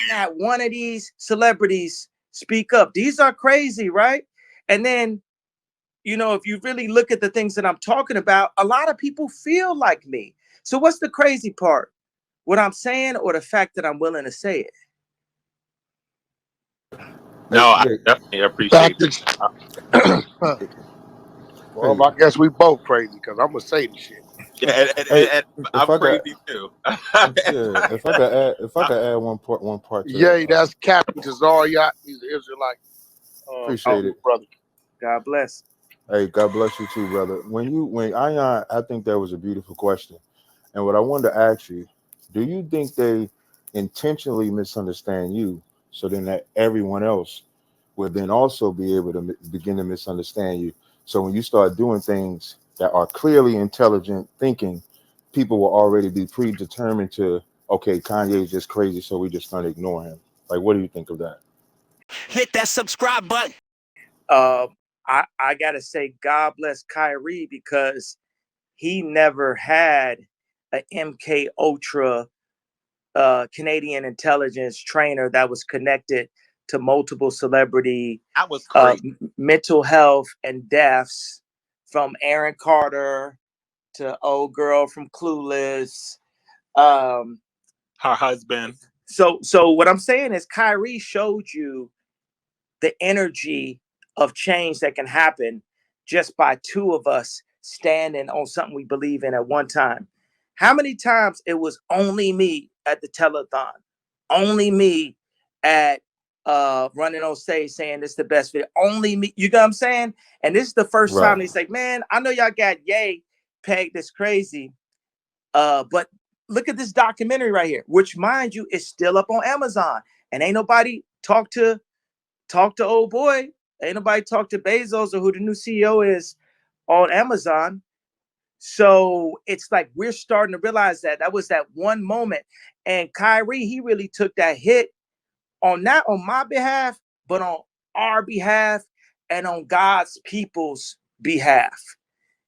Not one of these celebrities speak up. These are crazy, right? And then, you know, if you really look at the things that I'm talking about, a lot of people feel like me. So what's the crazy part? What I'm saying or the fact that I'm willing to say it? No, I definitely appreciate that. Well, Hey, I guess we both crazy because I'm gonna say the shit. Yeah, hey, and if I'm I could, crazy too. yeah, if I could add one part to, Yay, that's Capain Tazaryach. He's an Israelite. Oh, appreciate it. Brother. God bless. Hey, God bless you too, brother. When I think that was a beautiful question, and what I wanted to ask you, do you think they intentionally misunderstand you, so then that everyone else would then also be able to begin to misunderstand you? So when you start doing things that are clearly intelligent thinking, people will already be predetermined to, okay, Kanye is just crazy, so we just gonna ignore him. Like, what do you think of that? Hit that subscribe button. Uh, I gotta say, God bless Kyrie because he never had a MK Ultra Canadian intelligence trainer that was connected to multiple celebrity I was crazy. mental health and deaths, from Aaron Carter to old girl from Clueless. Um, Her husband. so what I'm saying is Kyrie showed you the energy of change that can happen just by two of us standing on something we believe in at one time. How many times it was only me at the telethon, only me at running on stage saying this is the best video, only me, you know what I'm saying? And this is the first Right. time they say, man, I know y'all got Ye pegged as crazy, but look at this documentary right here, which mind you is still up on Amazon, and ain't nobody talk to old boy. Ain't nobody talk to Bezos or who the new CEO is on Amazon. So it's like we're starting to realize that that was that one moment. And Kyrie, he really took that hit on not on my behalf, but on our behalf and on God's people's behalf.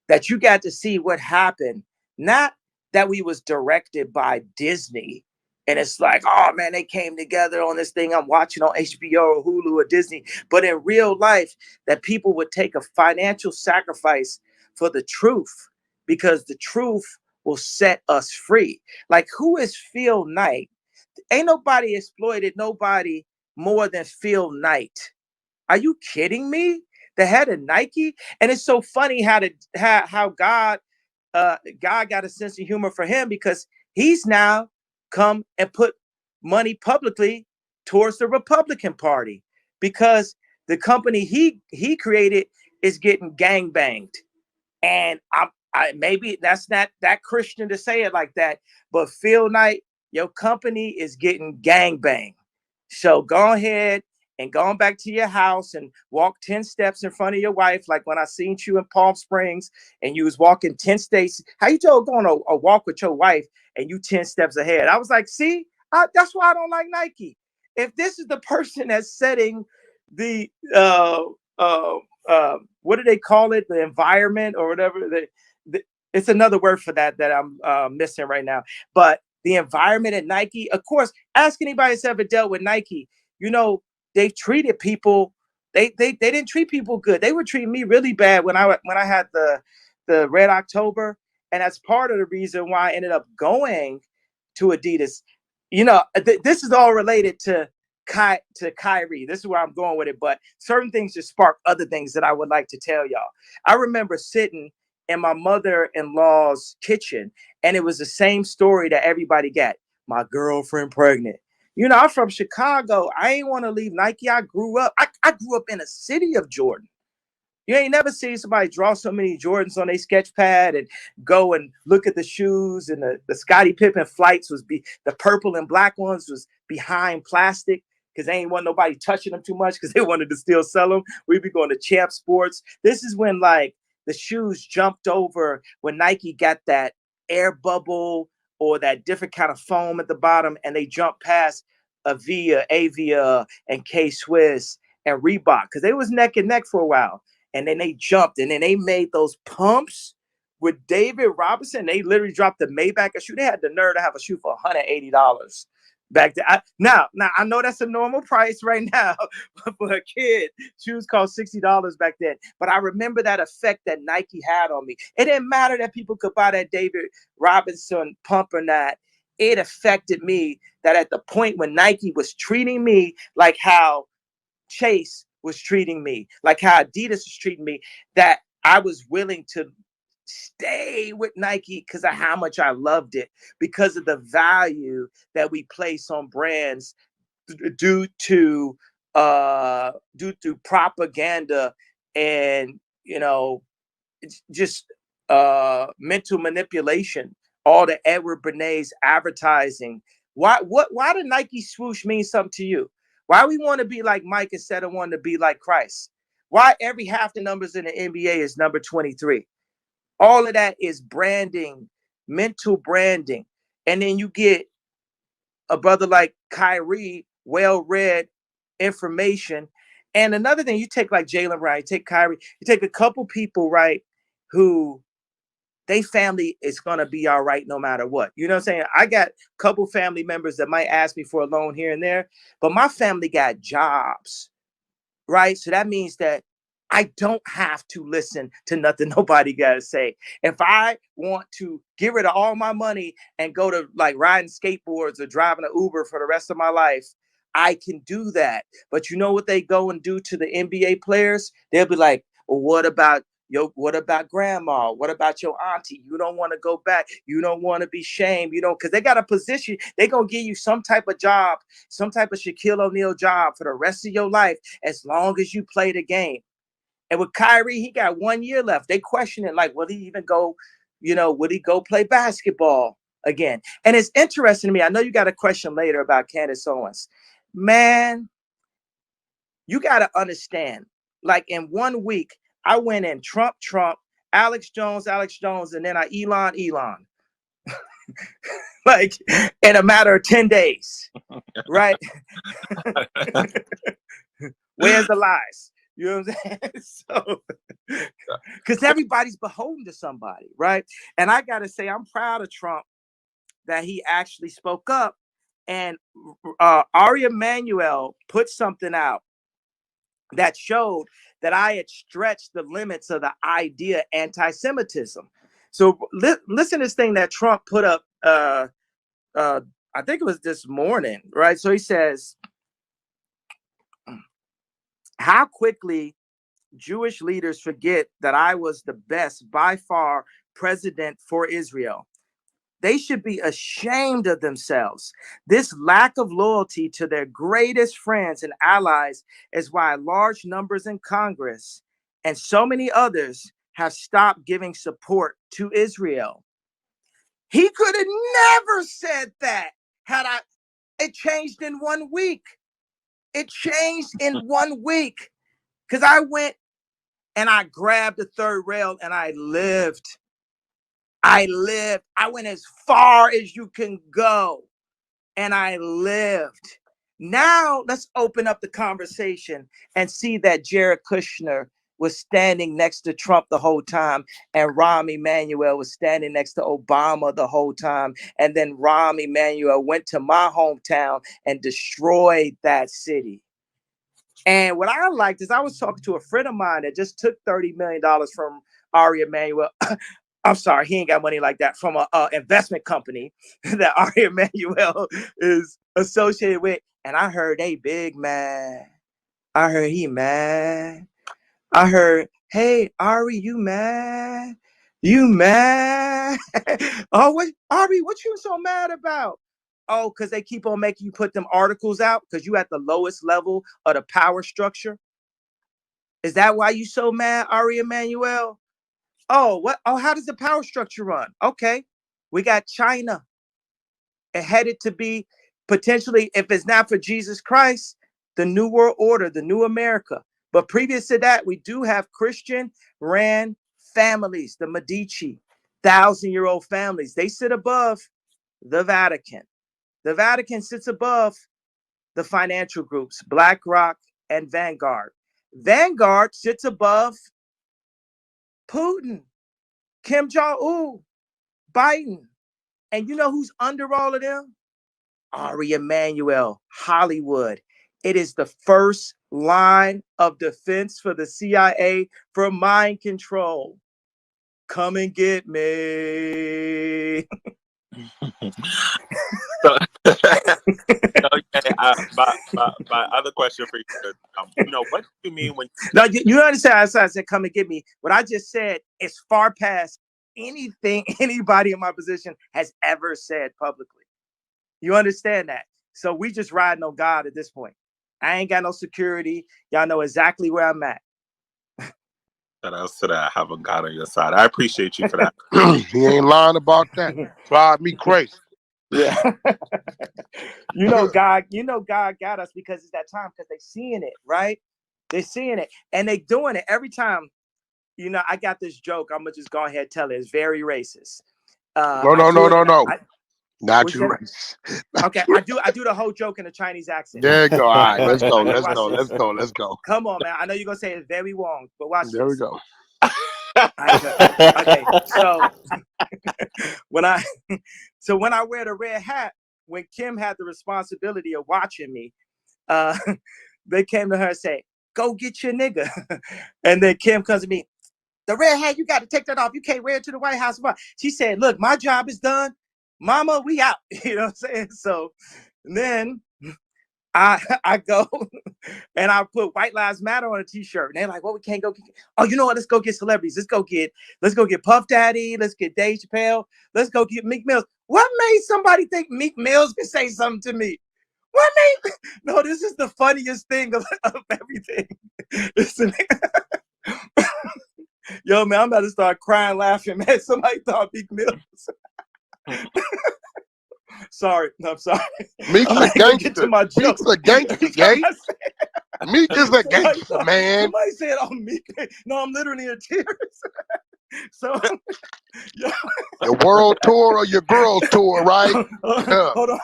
That you got to see what happened. Not that we was directed by Disney. And it's like, oh man, they came together on this thing I'm watching on HBO or Hulu or Disney. But in real life, that people would take a financial sacrifice for the truth, because the truth will set us free. Like, who is Phil Knight? Ain't nobody exploited nobody more than Phil Knight. Are you kidding me? The head of Nike? And it's so funny how God got a sense of humor for him, because he's now come and put money publicly towards the Republican Party, because the company he created is getting gang banged. And maybe that's not that Christian to say it like that, but Phil Knight, your company is getting gang banged. So go ahead and go back to your house and walk 10 steps in front of your wife. Like when I seen you in Palm Springs and you was walking 10 states. How you going a walk with your wife and you 10 steps ahead? I was like, see, that's why I don't like Nike. If this is the person that's setting the what do they call it? The environment or whatever. It's another word for that I'm missing right now. But the environment at Nike, of course, ask anybody that's ever dealt with Nike. You know, they've treated people. They didn't treat people good. They were treating me really bad when I had the Red October, and that's part of the reason why I ended up going to Adidas. You know, this is all related to Kyrie. This is where I'm going with it. But certain things just spark other things that I would like to tell y'all. I remember sitting in my mother-in-law's kitchen, and it was the same story that everybody got. My girlfriend pregnant. You know, I'm from Chicago. I ain't want to leave Nike. I grew up in a city of Jordan. You ain't never seen somebody draw so many Jordans on a sketch pad and go and look at the shoes. And the Scottie Pippen flights the purple and black ones was behind plastic, because they ain't want nobody touching them too much, because they wanted to still sell them. We'd be going to Champ Sports. This is when like the shoes jumped over, when Nike got that air bubble or that different kind of foam at the bottom, and they jumped past Avia, and K-Swiss and Reebok, because they was neck and neck for a while. And then they jumped, and then they made those pumps with David Robinson. They literally dropped the Maybach a shoe. They had the nerve to have a shoe for $180. back then. Now I know that's a normal price right now, but for a kid, shoes cost $60 back then. But I remember that effect that Nike had on me. It didn't matter that people could buy that David Robinson pump or not. It affected me that at the point when Nike was treating me like how Chase was treating me, like how Adidas was treating me, that I was willing to stay with Nike because of how much I loved it, because of the value that we place on brands due to propaganda and it's just mental manipulation. All the Edward Bernays advertising. Why did Nike swoosh mean something to you? Why we want to be like Mike instead of wanting to be like Christ? Why every half the numbers in the NBA is number 23? All of that is branding, mental branding. And then you get a brother like Kyrie, well-read information. And another thing, you take like Jalen Brown, you take Kyrie, you take a couple people, right, who they family is gonna be all right no matter what. You know what I'm saying? I got a couple family members that might ask me for a loan here and there, but my family got jobs, right? So that means that I don't have to listen to nothing nobody got to say. If I want to get rid of all my money and go to like riding skateboards or driving an Uber for the rest of my life, I can do that. But you know what they go and do to the NBA players? They'll be like, well, what about grandma? What about your auntie? You don't want to go back. You don't want to be shamed. You know, because they got a position. They're going to give you some type of job, some type of Shaquille O'Neal job for the rest of your life, as long as you play the game. And with Kyrie, he got 1 year left. They question it, like, will he even go, would he go play basketball again? And it's interesting to me. I know you got a question later about Candace Owens. Man, you got to understand, like in 1 week, I went in Trump, Alex Jones, and then Elon. Like in a matter of 10 days, right? Where's the lies? You know what I'm saying? So, because everybody's beholden to somebody, right? And I got to say, I'm proud of Trump that he actually spoke up. And Ari Emanuel put something out that showed that I had stretched the limits of the idea anti-Semitism. So listen to this thing that Trump put up. I think it was this morning, right? So he says, how quickly Jewish leaders forget that I was the best by far president for Israel. They should be ashamed of themselves. This lack of loyalty to their greatest friends and allies is why large numbers in Congress and so many others have stopped giving support to Israel. He could have never said that had it changed in 1 week. It changed in 1 week because I went and I grabbed the third rail and I lived. I went as far as you can go and I lived. Now let's open up the conversation and see that Jared Kushner was standing next to Trump the whole time, and Rahm Emanuel was standing next to Obama the whole time. And then Rahm Emanuel went to my hometown and destroyed that city. And what I liked is I was talking to a friend of mine that just took $30 million from Ari Emanuel. I'm sorry, he ain't got money like that, from a investment company that Ari Emanuel is associated with. And I heard they big mad. I heard he mad. I heard, hey, Ari, you mad? You mad? Oh, what, Ari, what you so mad about? Oh, because they keep on making you put them articles out because you at the lowest level of the power structure. Is that why you so mad, Ari Emanuel? Oh, what? Oh, how does the power structure run? Okay, we got China headed to be potentially, if it's not for Jesus Christ, the New World Order, the New America. But previous to that, we do have Christian ran families, the Medici, 1,000-year-old families. They sit above the Vatican. The Vatican sits above the financial groups, BlackRock and Vanguard. Vanguard sits above Putin, Kim Jong-un, Biden. And you know who's under all of them? Ari Emanuel, Hollywood. It is the first line of defense for the CIA for mind control. Come and get me. So, okay, my other question for you is, what do you mean when Now you understand? I said, "Come and get me." What I just said is far past anything anybody in my position has ever said publicly. You understand that? So we just riding on God at this point. I ain't got no security. Y'all know exactly where I'm at. that else that I haven't got on your side? I appreciate you for that. He ain't lying about that. Drive me crazy. Yeah. God got us because it's that time, because they seeing it, right? They seeing it and they doing it every time. I got this joke. I'm gonna just go ahead and tell it. It's very racist. No. Not you racist. Okay, I do the whole joke in a Chinese accent. There you go. All right, let's go. Okay, Let's go. Come on, man. I know you're gonna say it's very wrong, but watch There this. we go. Okay, so when I wear the red hat, when Kim had the responsibility of watching me, they came to her and say, "Go get your nigga," and then Kim comes to me, "The red hat, you got to take that off. You can't wear it to the White House." She said, "Look, my job is done. Mama, we out." You know what I'm saying? So then I go and I put White Lives Matter on a t-shirt. And they're like, "Well, we can't go get." Oh, you know what? Let's go get celebrities. Let's go get Puff Daddy. Let's get Dave Chappelle. Let's go get Meek Mills. What made somebody think Meek Mills could say something to me? What made? No, this is the funniest thing of everything. Listen. Yo, man, I'm about to start crying, laughing, man. Somebody thought Meek Mills. Sorry, no, I'm sorry. Meek's a gangster. Meek's a gangster, gay. Meek is a gangster, man. Somebody said, "Oh, Meek." No, I'm literally in tears. So, yo. Your world tour or your girls tour, right? Hold on.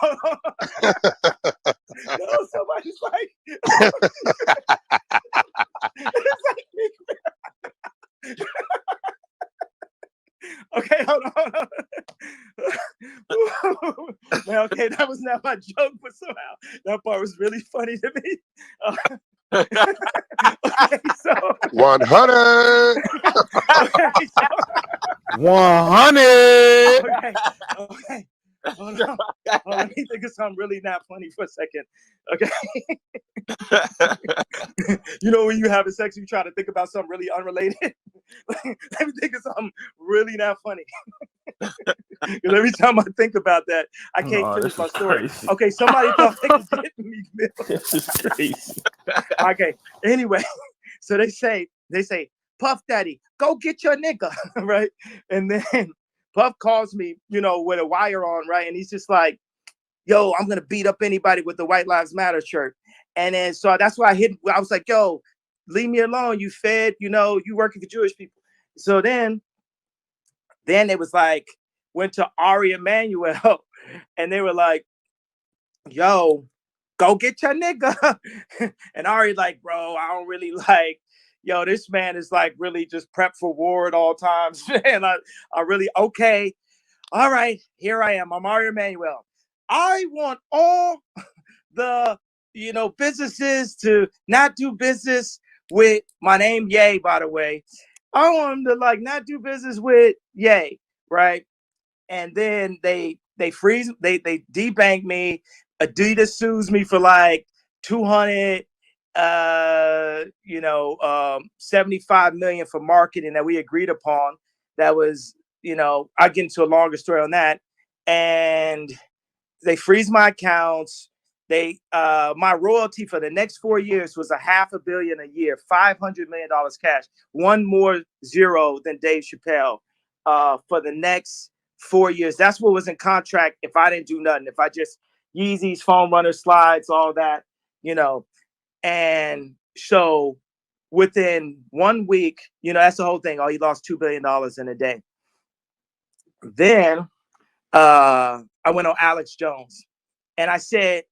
No, somebody's like, it's like Meek. Okay, hold on. Man, okay, that was not my joke, but somehow that part was really funny to me. Okay, so 100. Okay, so 100. Okay. Hold on. Let me think of something really not funny for a second. Okay. When you having sex, you try to think about something really unrelated. Let me think of something really not funny. Because every time I think about that, I can't finish my story. Crazy. Okay, somebody thought they could get me. This is crazy. Okay. Anyway, so they say, "Puff Daddy, go get your nigga," right? And then Puff calls me, with a wire on, right? And he's just like, "Yo, I'm gonna beat up anybody with the White Lives Matter shirt." And then so that's why I was like, "Yo, leave me alone. You fed, you working for Jewish people." So then it was like, went to Ari Emanuel, and they were like, "Yo, go get your nigga." And Ari like, "Bro, I don't really like, this man is like really just prepped for war at all times." And I really, okay, all right, here I am. I'm Ari Emanuel. I want all the, businesses to not do business with my name, Ye, by the way. I want them to not do business with Ye, right? And then they freeze, they debank me. Adidas sues me for 200 75 million for marketing that we agreed upon. That was, I get into a longer story on that. And they freeze my accounts. They my royalty for the next 4 years was $500 million a year, $500 million cash, one more zero than Dave Chappelle for the next 4 years. That's what was in contract if I didn't do nothing. If I just Yeezys, foam runner slides, all that, And so within 1 week, that's the whole thing. Oh, he lost $2 billion in a day. Then I went on Alex Jones and I said,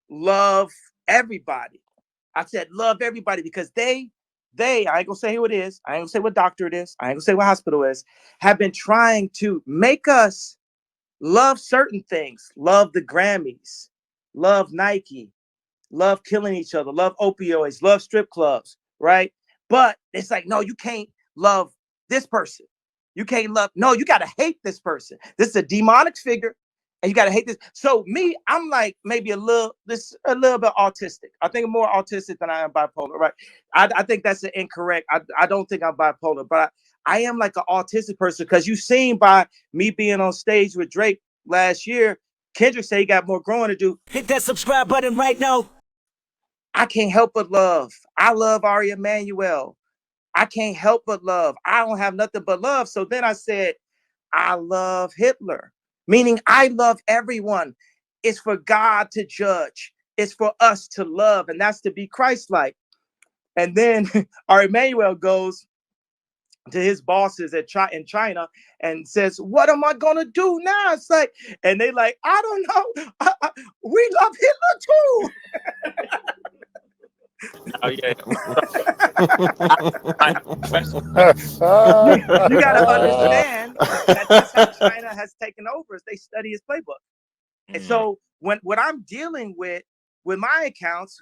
love everybody. I said, love everybody because they, I ain't gonna say who it is. I ain't gonna say what doctor it is. I ain't gonna say what hospital it is, have been trying to make us love certain things, love the Grammys, love Nike, love killing each other, love opioids, love strip clubs, right? But it's like, no, you can't love this person. You can't love, no, you got to hate this person. This is a demonic figure and you got to hate this. So me, I'm like maybe a little bit autistic. I think I'm more autistic than I am bipolar, right? I think that's an incorrect. I don't think I'm bipolar, but I am like an autistic person because you've seen by me being on stage with Drake last year, Kendrick said he got more growing to do. Hit that subscribe button right now. I can't help but love. I love Ari Emanuel. I can't help but love. I don't have nothing but love. So then I said, I love Hitler, meaning I love everyone. It's for God to judge. It's for us to love, and that's to be Christ-like. And then Ari Emanuel goes to his bosses in China and says, what am I going to do now? It's like, and they like, I don't know. We love Hitler too. Oh yeah. You got to understand that that's how China has taken over. Is they study his playbook, and so when what I'm dealing with my accounts,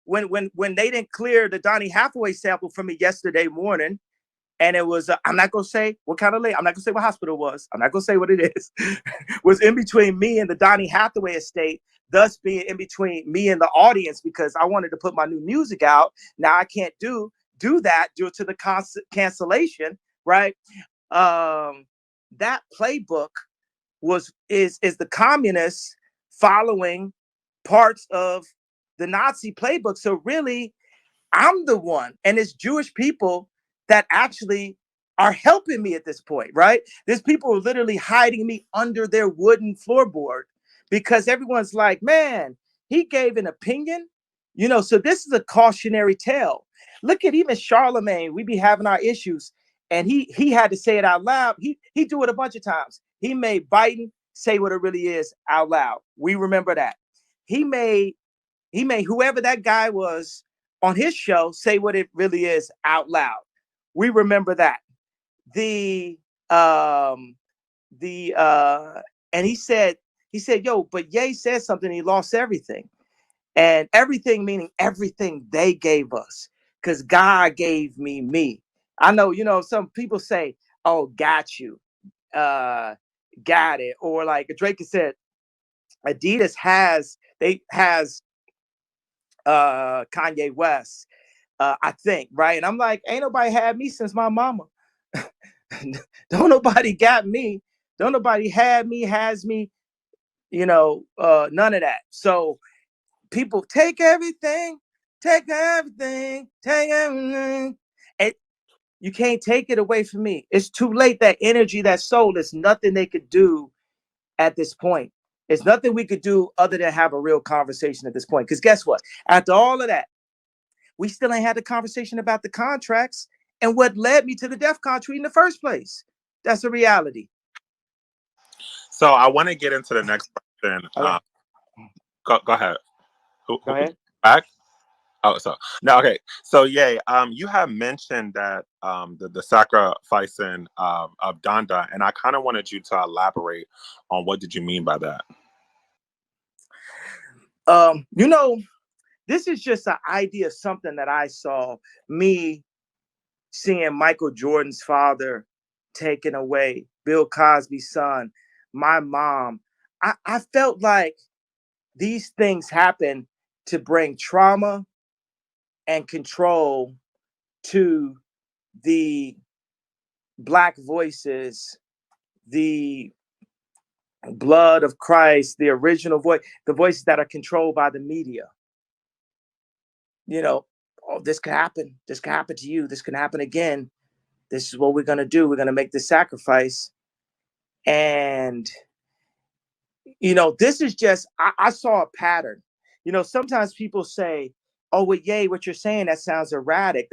when they didn't clear the Donny Hathaway sample for me yesterday morning, and it was I'm not gonna say what kind of lady, I'm not gonna say what hospital it was, I'm not gonna say what it is, was in between me and the Donny Hathaway estate, thus being in between me and the audience because I wanted to put my new music out. Now I can't do that due to the cancellation, right? That playbook is the communists following parts of the Nazi playbook. So really, I'm the one, and it's Jewish people that actually are helping me at this point, right? There's people who are literally hiding me under their wooden floorboard because everyone's like, man, he gave an opinion, so this is a cautionary tale. Look at even Charlemagne, we be having our issues, and he had to say it out loud. He do it a bunch of times. He made Biden say what it really is out loud. We remember that. He made whoever that guy was on his show say what it really is out loud. We remember that. The and he said, yo, but Ye said something, he lost everything. And everything meaning everything they gave us. Because God gave me. I know, some people say, oh, got you. Got it. Or like Drake said, Adidas has Kanye West, I think, right? And I'm like, ain't nobody had me since my mama. Don't nobody got me. Don't nobody had me, has me, none of that. So people take everything. And you can't take it away from me. It's too late. That energy, that soul, there's nothing they could do at this point. There's nothing we could do other than have a real conversation at this point. Because guess what? After all of that, we still ain't had the conversation about the contracts and what led me to the death country in the first place. That's a reality. So I want to get into the next question. Okay. Go ahead. Go ahead. Back? Oh, so no, okay. So yeah, you have mentioned that the sacrificing of Donda, and I kind of wanted you to elaborate on what did you mean by that. This is just an idea, something that I saw, me seeing Michael Jordan's father taken away, Bill Cosby's son, my mom. I felt like these things happen to bring trauma and control to the Black voices, the blood of Christ, the original voice, the voices that are controlled by the media. Oh, this could happen. This could happen to you. This can happen again. This is what we're going to do. We're going to make this sacrifice. And, this is just, I saw a pattern. Sometimes people say, oh, well, yay, what you're saying, that sounds erratic.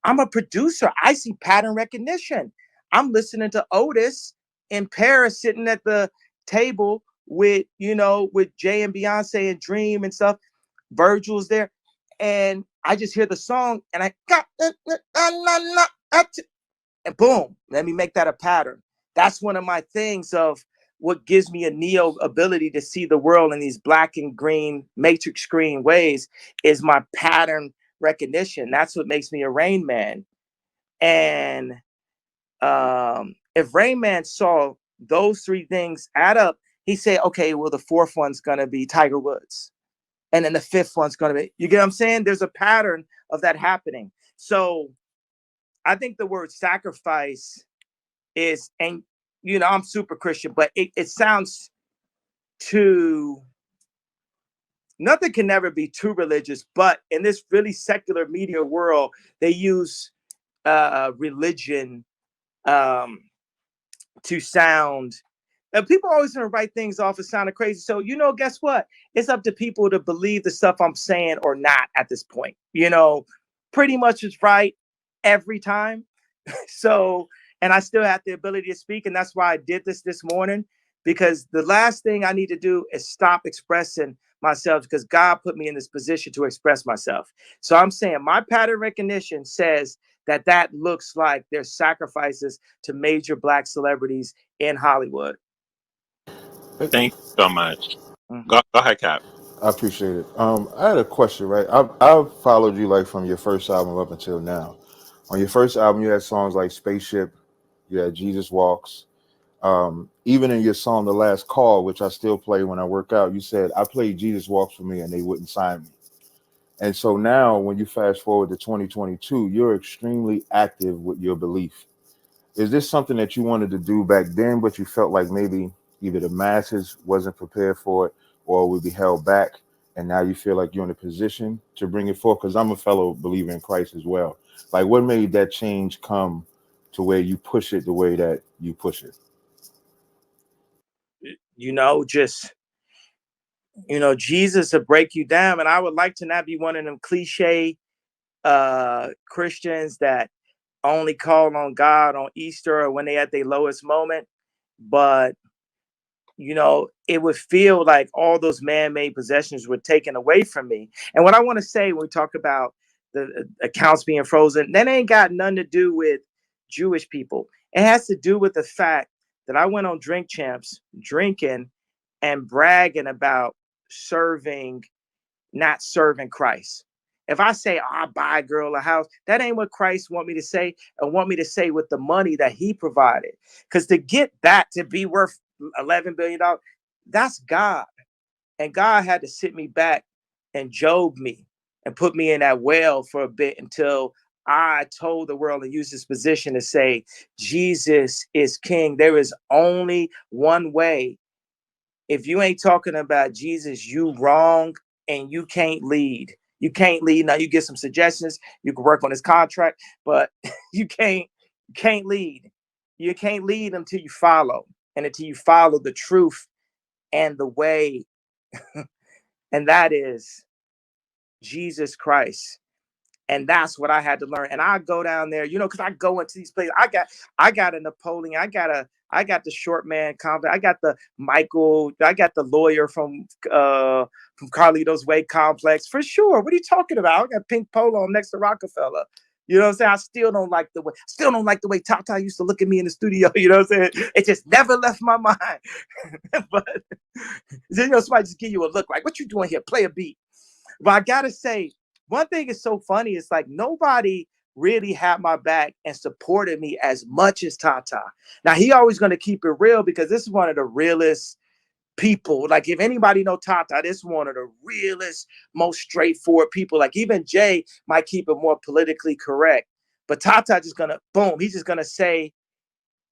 I'm a producer. I see pattern recognition. I'm listening to Otis in Paris sitting at the table with Jay and Beyonce and Dream and stuff. Virgil's there. And I just hear the song and I got and boom, let me make that a pattern. That's one of my things of what gives me a neo ability to see the world in these black and green matrix screen ways is my pattern recognition. That's what makes me a Rain Man. And if Rain Man saw those three things add up, he said, okay, well, the fourth one's going to be Tiger Woods. And then the fifth one's going to be, you get what I'm saying? There's a pattern of that happening. So I think the word sacrifice is, and you know, I'm super Christian, but it sounds too, nothing can never be too religious, but in this really secular media world, they use religion to sound, and people always gonna write things off as sounding crazy. So, you know, guess what? It's up to people to believe the stuff I'm saying or not at this point. You know, pretty much it's right every time. So, and I still have the ability to speak. And that's why I did this morning, because the last thing I need to do is stop expressing myself, because God put me in this position to express myself. So I'm saying my pattern recognition says that looks like there's sacrifices to major black celebrities in Hollywood. Thank you so much. Go ahead, Cap. I appreciate it. I had a question, right? I've followed you like from your first album up until now. On your first album, you had songs like Spaceship, you had Jesus Walks. Even in your song The Last Call, which I still play when I work out, you said, I played Jesus Walks for me and they wouldn't sign me. And so now when you fast forward to 2022, you're extremely active with your belief. Is this something that you wanted to do back then, but you felt like maybe either the masses wasn't prepared for it or would be held back, and now you feel like you're in a position to bring it forth? Because I'm a fellow believer in Christ as well. Like, what made that change come to where you push it the way that you push it? You know, just, you know, Jesus will break you down. And I would like to not be one of them cliche Christians that only call on God on Easter or when they at their lowest moment. But, you know, it would feel like all those man-made possessions were taken away from me. And what I want to say when we talk about the accounts being frozen, that ain't got nothing to do with Jewish people. It has to do with the fact that I went on Drink Champs drinking and bragging about serving, not serving Christ. If I say, oh, I buy a girl a house, that ain't what Christ want me to say, and want me to say with the money that he provided. Because to get that to be worth $11 billion, that's God. And God had to sit me back and Job me and put me in that well for a bit until I told the world and used this position to say, Jesus is king. There is only one way. If you ain't talking about Jesus, you wrong, and you can't lead. You can't lead. Now you get some suggestions. You can work on this contract, but you can't lead. You can't lead until you follow, and until you follow the truth and the way, and that is Jesus Christ. And that's what I had to learn. And I go down there, you know, because I go into these places. I got a Napoleon. I got the short man complex. I got the Michael. I got the lawyer from Carlito's Way complex for sure. What are you talking about? I got pink polo. I'm next to Rockefeller. You know what I'm saying? I still don't like the way Tata used to look at me in the studio. You know what I'm saying? It just never left my mind. But you know, somebody just give you a look like, what you doing here? Play a beat. But I gotta say, one thing is so funny. It's like nobody really had my back and supported me as much as Tata. Now he always going to keep it real, because this is one of the realest people. Like, if anybody know Tata, this is one of the realest, most straightforward people. Like, even Jay might keep it more politically correct, but Tata just gonna boom. He's just gonna say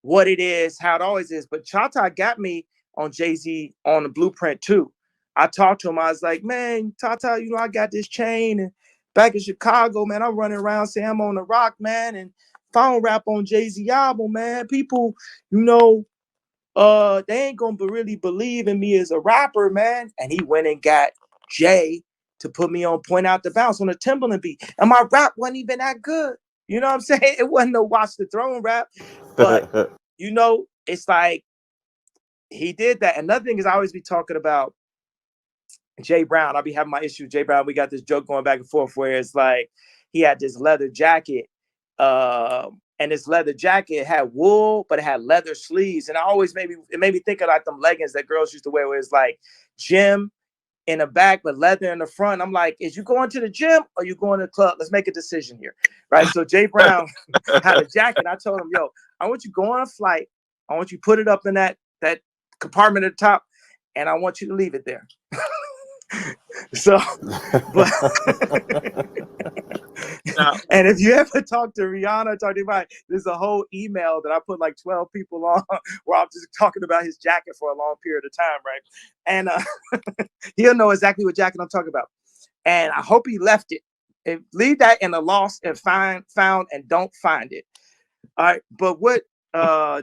what it is, how it always is. But Tata got me on Jay-Z on the Blueprint too. I talked to him. I was like, man, Tata, you know, I got this chain, and back in Chicago, man, I'm running around saying I'm on the rock, man, and if I don't rap on Jay-Z album, man, people, you know, they ain't gonna really believe in me as a rapper, man. And he went and got Jay to put me on Point Out the Bounce on a Timberland beat. And my rap wasn't even that good. You know what I'm saying? It wasn't no Watch the Throne rap. But, you know, it's like he did that. Another thing is, I always be talking about Jay Brown. I'll be having my issue with Jay Brown. We got this joke going back and forth where it's like he had this leather jacket and this leather jacket had wool, but it had leather sleeves. And it made me think of like them leggings that girls used to wear, where it's like gym in the back, but leather in the front. I'm like, is you going to the gym or you going to the club? Let's make a decision here, right? So Jay Brown had a jacket. I told him, yo, I want you to go on a flight. I want you to put it up in that compartment at the top, and I want you to leave it there. So, but and if you ever talk to Rihanna, talk to anybody, there's a whole email that I put like 12 people on where I'm just talking about his jacket for a long period of time, right? And he'll know exactly what jacket I'm talking about. And I hope he left it. Leave that in the lost and found and don't find it. All right. But what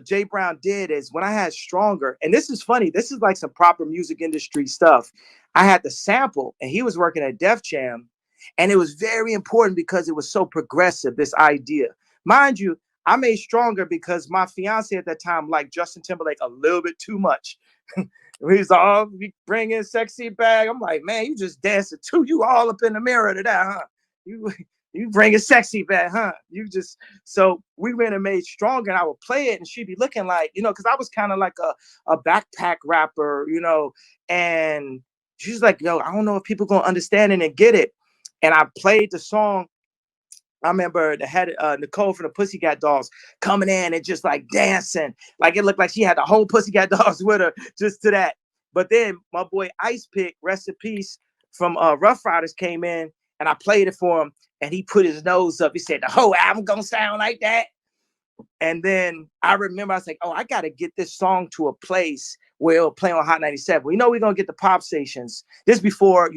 Jay Brown did is, when I had Stronger, and this is funny, this is like some proper music industry stuff. I had the sample, and he was working at Def Jam, and it was very important because it was so progressive, this idea. Mind you, I made Stronger because my fiance at that time liked Justin Timberlake a little bit too much. He's like, oh, we bring in Sexy Back. I'm like, man, you just dancing too. You all up in the mirror to that, huh? You bring a Sexy Back, huh? So we went and made Stronger, and I would play it, and she'd be looking like, because I was kind of like a backpack rapper, and she's like, yo, I don't know if people gonna understand it and get it. And I played the song. I remember they had Nicole from the Pussycat Dolls coming in and just like dancing. Like it looked like she had the whole Pussycat Dolls with her just to that. But then my boy Ice Pick, rest in peace, from Rough Riders came in, and I played it for him, and he put his nose up. He said, the whole album gonna sound like that. And then I remember I was like, oh, I got to get this song to a place where it'll play on Hot 97. We know we're going to get the pop stations. This before,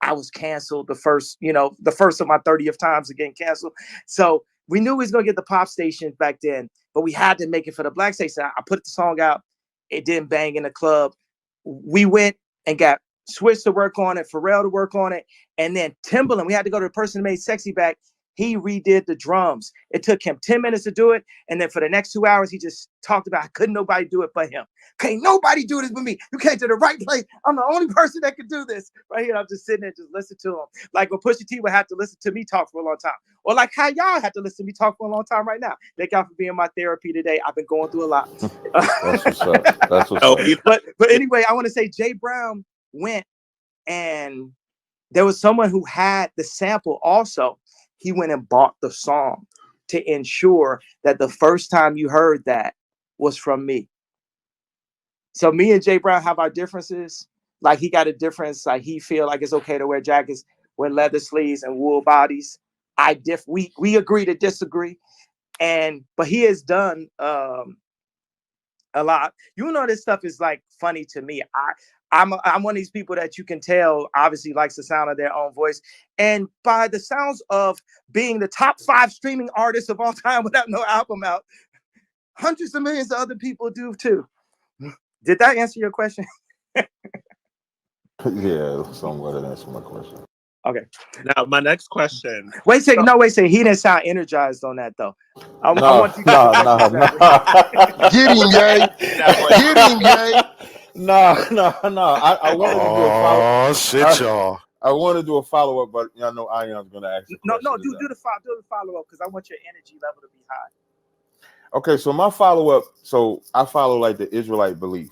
I was canceled the first of my 30th times of getting canceled. So we knew we was going to get the pop stations back then, but we had to make it for the black station. I put the song out. It didn't bang in the club. We went and got Switch to work on it, Pharrell to work on it. And then Timbaland, we had to go to the person who made Sexy Back. He redid the drums. It took him 10 minutes to do it. And then for the next 2 hours, he just talked about, couldn't nobody do it but him. Can't nobody do this but me. You came to the right place. I'm the only person that could do this. Right here, I'm just sitting there, just listen to him. Like when Pusha T would have to listen to me talk for a long time. Or like how y'all have to listen to me talk for a long time right now. Thank y'all for being my therapy today. I've been going through a lot. That's what's up. That's what's up. But anyway, I want to say Jay Brown went, and there was someone who had the sample also. He went and bought the song to ensure that the first time you heard that was from me. So me and Jay Brown have our differences. Like he got a difference. Like he feel like it's okay to wear jackets with leather sleeves and wool bodies. We agree to disagree. But he has done a lot. This stuff is like funny to me. I'm one of these people that you can tell obviously likes the sound of their own voice. And by the sounds of being the top 5 streaming artists of all time without no album out, hundreds of millions of other people do too. Did that answer your question? Yeah, somewhat that answered my question. Okay. Now, my next question. Wait a second. He didn't sound energized on that though. I want you to Get him, Jay. Get him, Jay. No. I wanted to do a follow-up. Oh, shit, y'all. I want to do a follow-up, but I know Ion's going to ask the question. No, do the follow-up because I want your energy level to be high. Okay, so my follow-up, I follow like the Israelite belief.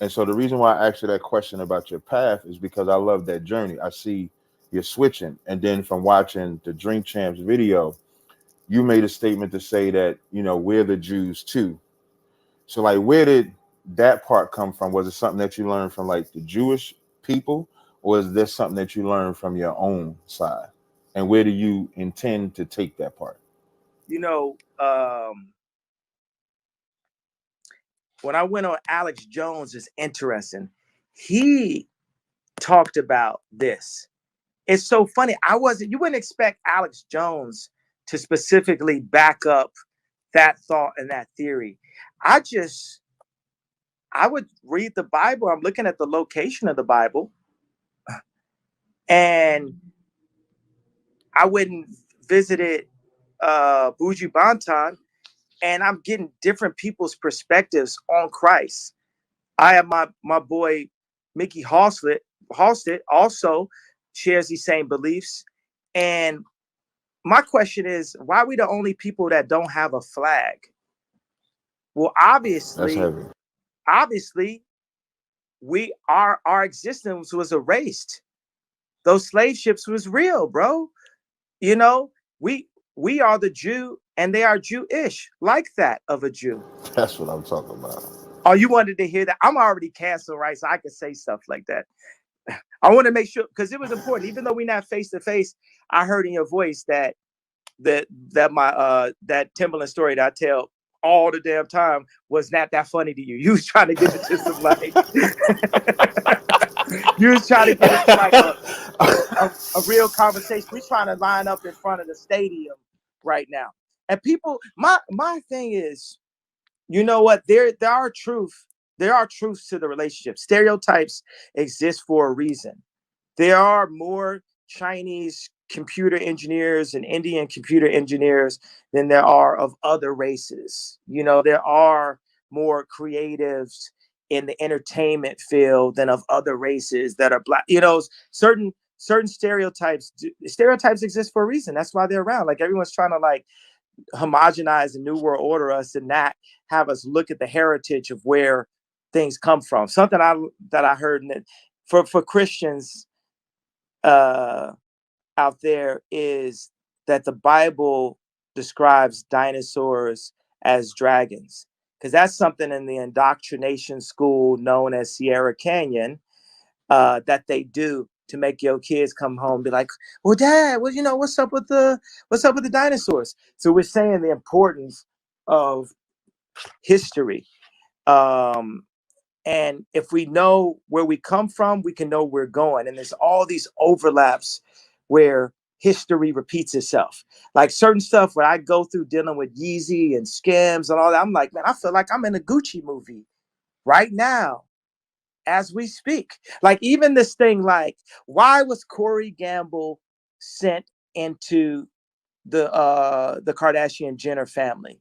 And so the reason why I asked you that question about your path is because I love that journey. I see you're switching. And then from watching the Drink Champs video, you made a statement to say that, we're the Jews too. So like, where did that part come from? Was it something that you learned from like the Jewish people, or is this something that you learned from your own side? And where do you intend to take that part? When I went on Alex Jones, it's interesting. He talked about this. It's so funny. You wouldn't expect Alex Jones to specifically back up that thought and that theory. I would read the Bible. I'm looking at the location of the Bible, and I wouldn't visited Buju Banton, and I'm getting different people's perspectives on Christ. I have my boy Mickey Halstead also shares these same beliefs, and my question is, why are we the only people that don't have a flag? Well, obviously, our existence was erased. Those slave ships was real, bro. You know, we are the Jew and they are Jewish, like that of a Jew. That's what I'm talking about. Oh, you wanted to hear that? I'm already canceled, right? So I can say stuff like that. I want to make sure, because it was important. Even though we're not face to face, I heard in your voice that my that Timberland story that I tell all the damn time was not that funny to you. You was trying to get it to some like you was trying to get it to like a real conversation. We're trying to line up in front of the stadium right now. And people, my thing is, you know what? There are truths to the relationship. Stereotypes exist for a reason. There are more Chinese computer engineers and Indian computer engineers than there are of other races. You know, there are more creatives in the entertainment field than of other races that are black. You know, certain stereotypes exist for a reason. That's why they're around. Like everyone's trying to like homogenize the new world order us and not have us look at the heritage of where things come from. Something that I heard in it, for Christians out there is that the Bible describes dinosaurs as dragons, because that's something in the indoctrination school known as Sierra Canyon that they do to make your kids come home and be like, well, Dad, well, you know, what's up with the dinosaurs? So we're saying the importance of history. And if we know where we come from, we can know where we're going. And there's all these overlaps where history repeats itself. Like certain stuff where I go through dealing with Yeezy and Skims and all that, I'm like, man, I feel like I'm in a Gucci movie right now as we speak. Like even this thing, like, why was Corey Gamble sent into the Kardashian Jenner family?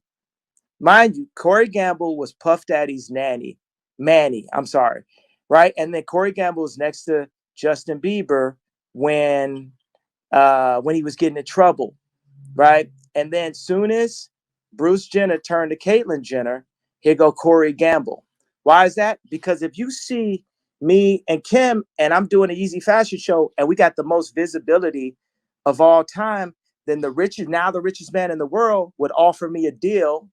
Mind you, Corey Gamble was Puff Daddy's Manny, I'm sorry, right? And then Corey Gamble was next to Justin Bieber when he was getting in trouble, right? And then soon as Bruce Jenner turned to Caitlyn Jenner, here go Corey Gamble. Why is that? Because if you see me and Kim and I'm doing an Easy Fashion show and we got the most visibility of all time, then the richest man in the world would offer me a deal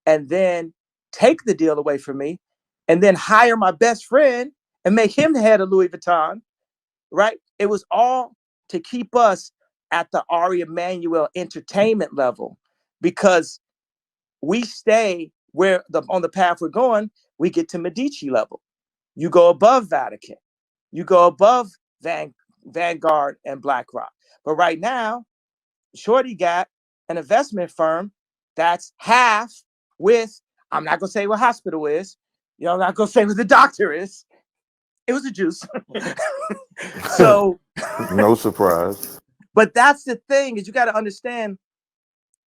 and then take the deal away from me and then hire my best friend and make him the head of Louis Vuitton, right? It was all to keep us at the Ari Emanuel entertainment level, because we stay on the path we're going, we get to Medici level. You go above Vatican, you go above Vanguard and BlackRock. But right now, Shorty got an investment firm that's half with, I'm not going to say what hospital is. You know, I'm not going to say what the doctor is. It was a juice. So no surprise. But that's the thing, is you got to understand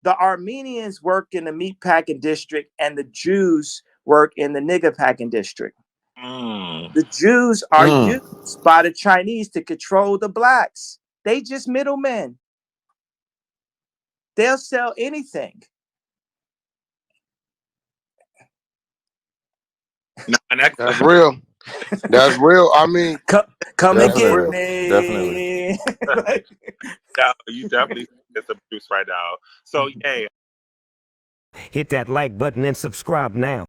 the Armenians work in the meat packing district and the Jews work in the nigger packing district. The Jews are used by the Chinese to control the blacks. They just middlemen. They'll sell anything. That's real. That's real. I mean, come and get me. Definitely. Yeah, you definitely get the juice right now. So, hey, Hit that like button and subscribe now.